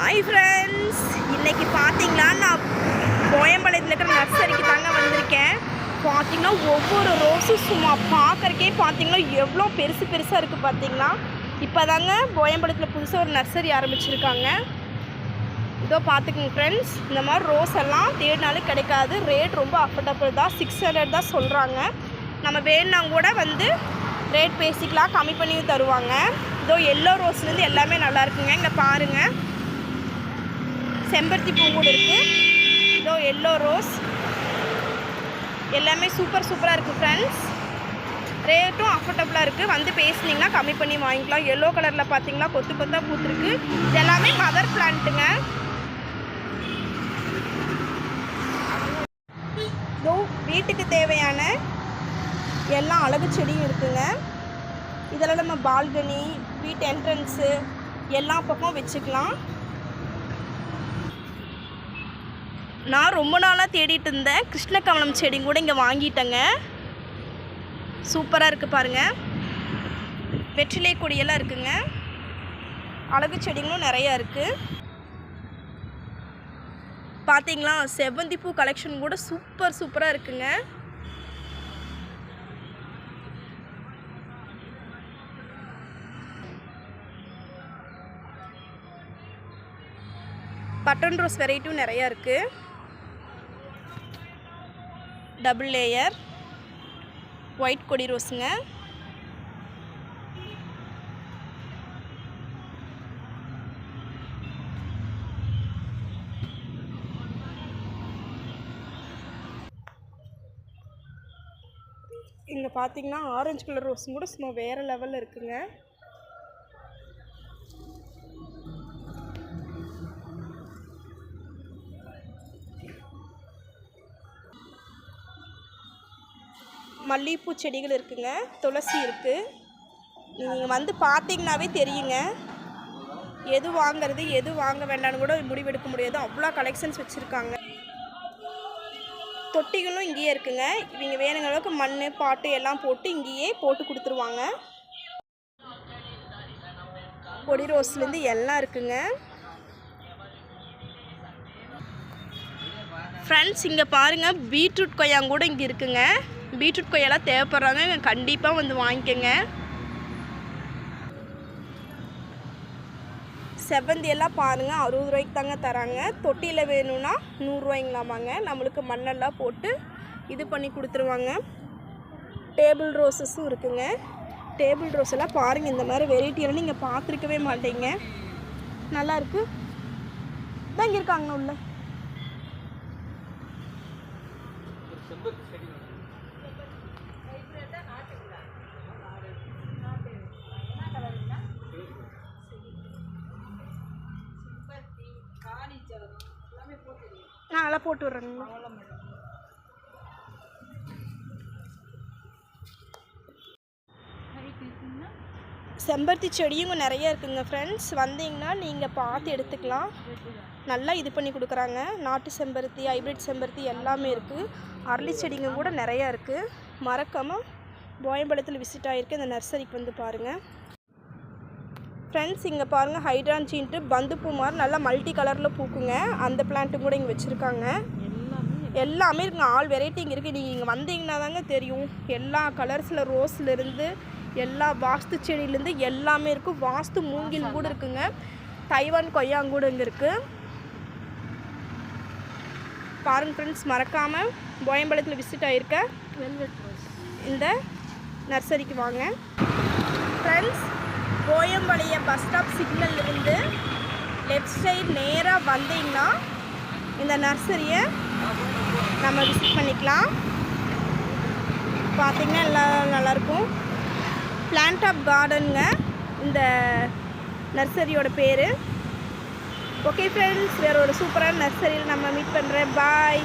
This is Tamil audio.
ஹாய் ஃப்ரெண்ட்ஸ், இன்றைக்கி பார்த்தீங்களா நான் கோயம்பாளையத்தில் இருக்கிற நர்சரிக்கு தாங்க வந்திருக்கேன். பார்த்தீங்கன்னா ஒவ்வொரு ரோஸும் சும்மா பார்க்குறக்கே பார்த்தீங்கன்னா எவ்வளோ பெருசாக இருக்குது. பார்த்தீங்களா இப்போ தாங்க கோயம்பாளையத்தில் புதுசாக ஒரு நர்சரி ஆரம்பிச்சிருக்காங்க. இதோ பார்த்துக்குங்க ஃப்ரெண்ட்ஸ், இந்த மாதிரி ரோஸ் எல்லாம் தேடினாலும் கிடைக்காது. ரேட் ரொம்ப அஃபோர்டபுள் தான், 600 தான் சொல்கிறாங்க. நம்ம வேணுனா கூட வந்து ரேட் பேசிக்கலாம், கம்மி பண்ணியும் தருவாங்க. இதோ எல்லோ ரோஸ்லேருந்து எல்லாமே நல்லா இருக்குங்க. இங்கே பாருங்கள், செம்பருத்தி பூ கூட இருக்குது. இதோ எல்லோ ரோஸ் எல்லாமே சூப்பராக இருக்குது ஃப்ரெண்ட்ஸ். ரேட்டும் அஃபோர்டபுளாக இருக்குது. வந்து பேசுனீங்கன்னா கம்மி பண்ணி வாங்கிக்கலாம். எல்லோ கலரில் பார்த்தீங்கன்னா கொத்தாக பூத்துருக்கு. இது எல்லாமே மதர் பிளான்ட்டுங்க. இதோ வீட்டுக்கு தேவையான எல்லா அழகு செடியும் இருக்குங்க. இதெல்லாம் நம்ம பால்கனி, வீட்டு என்ட்ரன்ஸு எல்லா பக்கம் வச்சுக்கலாம். நான் ரொம்ப நாளாக தேடிட்டு இருந்தேன் கிருஷ்ணகமலம் செடி கூட இங்கே வாங்கிட்டேங்க. சூப்பராக இருக்குது பாருங்கள். வெற்றிலை கொடியெல்லாம் இருக்குங்க. அழகு செடிங்களும் நிறையா இருக்குது. பார்த்தீங்களா, செவ்வந்தி பூ கலெக்ஷன் கூட சூப்பராக இருக்குங்க. பட்டன் ரோஸ் வெரைட்டியும் நிறையா இருக்குது. டபுள் லேயர் ஒயிட் கொடி ரோஸுங்க. இங்கே பார்த்தீங்கன்னா ஆரஞ்சு கலர் ரோஸும் கூட சும்மா வேறு லெவலில் இருக்குங்க. மல்லிகைப்பூ செடிகள் இருக்குங்க. துளசி இருக்குது. நீங்கள் வந்து பார்த்தீங்கன்னாவே தெரியுங்க, எது வாங்கிறது எது வாங்க வேண்டாம்னு கூட முடிவெடுக்க முடியாது. அவ்வளோ கலெக்ஷன்ஸ் வச்சுருக்காங்க. தொட்டிகளும் இங்கேயே இருக்குங்க. இவங்க வேணுங்கிற அளவுக்கு மண் பாட்டு எல்லாம் போட்டு இங்கேயே போட்டு கொடுத்துருவாங்க. கொடி ரோஸ்லேருந்து எல்லாம் இருக்குங்க. ஃப்ரெண்ட்ஸ், இங்கே பாருங்கள், பீட்ரூட் கொய்யாங்கூட இங்கே இருக்குங்க. பீட்ரூட் கொய்யெல்லாம் தேவைப்படுறாங்க, இங்கே கண்டிப்பாக வந்து வாங்கிக்கோங்க. செவ்வந்தி எல்லாம் பாருங்கள், 60 ரூபாய்க்கு தாங்க தராங்க. தொட்டியில் வேணும்னா 100 ரூபாய்ங்களாமாங்க. நம்மளுக்கு மண்ணெல்லாம் போட்டு இது பண்ணி கொடுத்துருவாங்க. டேபிள் ரோஸஸும் இருக்குங்க. டேபிள் ரோஸ் எல்லாம் பாருங்கள், இந்த மாதிரி வெரைட்டியெல்லாம் நீங்கள் பார்த்துருக்கவே மாட்டீங்க. நல்லாயிருக்கு. தான் இங்கே இருக்காங்க உள்ள. நான் நல்லா போட்டு விட்றேங்க. செம்பருத்தி செடியும் நிறைய இருக்குங்க ஃப்ரெண்ட்ஸ். வந்தீங்கன்னா நீங்கள் பார்த்து எடுத்துக்கலாம். நல்லா இது பண்ணி கொடுக்குறாங்க. நாட்டு செம்பருத்தி, ஹைப்ரிட் செம்பருத்தி எல்லாமே இருக்குது. அரளி செடிங்க கூட நிறையா இருக்குது. மறக்காமல் கோயம்பாளையத்தில் விசிட் ஆகிருக்கு. இந்த நர்சரிக்கு வந்து பாருங்கள் ஃப்ரெண்ட்ஸ். இங்கே பாருங்கள், ஹைட்ரான்ஜின்ட்டு பந்துப்பூ மாதிரி நல்லா மல்டி கலரில் பூக்குங்க. அந்த பிளான்ட்டு கூட இங்கே வச்சுருக்காங்க. எல்லாமே இருக்குங்க. ஆல் வெரைட்டி இங்கே இருக்குது. நீங்கள் இங்கே வந்தீங்கன்னா தாங்க தெரியும். எல்லா கலர்ஸில் ரோஸ்லேருந்து எல்லா வாஸ்து செடியிலேருந்து எல்லாமே இருக்குது. வாஸ்து மூங்கில் கூட இருக்குங்க. தைவான் கொய்யாங்கூட இங்கே இருக்குது. பாருங்கள் ஃப்ரெண்ட்ஸ், மறக்காமல் கோயம்பாளையத்தில் விசிட் ஆகிருக்க இந்த நர்சரிக்கு வாங்க ஃப்ரெண்ட்ஸ். கோயம்பாளையம் பஸ் ஸ்டாப் சிக்னல்லிருந்து லெஃப்ட் சைடு நேராக வந்தீங்கன்னா இந்த நர்சரியை நம்ம விசிட் பண்ணிக்கலாம். பார்த்திங்கன்னா எல்லாம் நல்லாயிருக்கும். பிளான்ட் ஆஃப் கார்டனுங்க இந்த நர்சரியோட பேர். ஓகே ஃப்ரெண்ட்ஸ், வேறு ஒரு சூப்பரான நர்சரியில் நம்ம மீட் பண்ணுறேன். பாய்.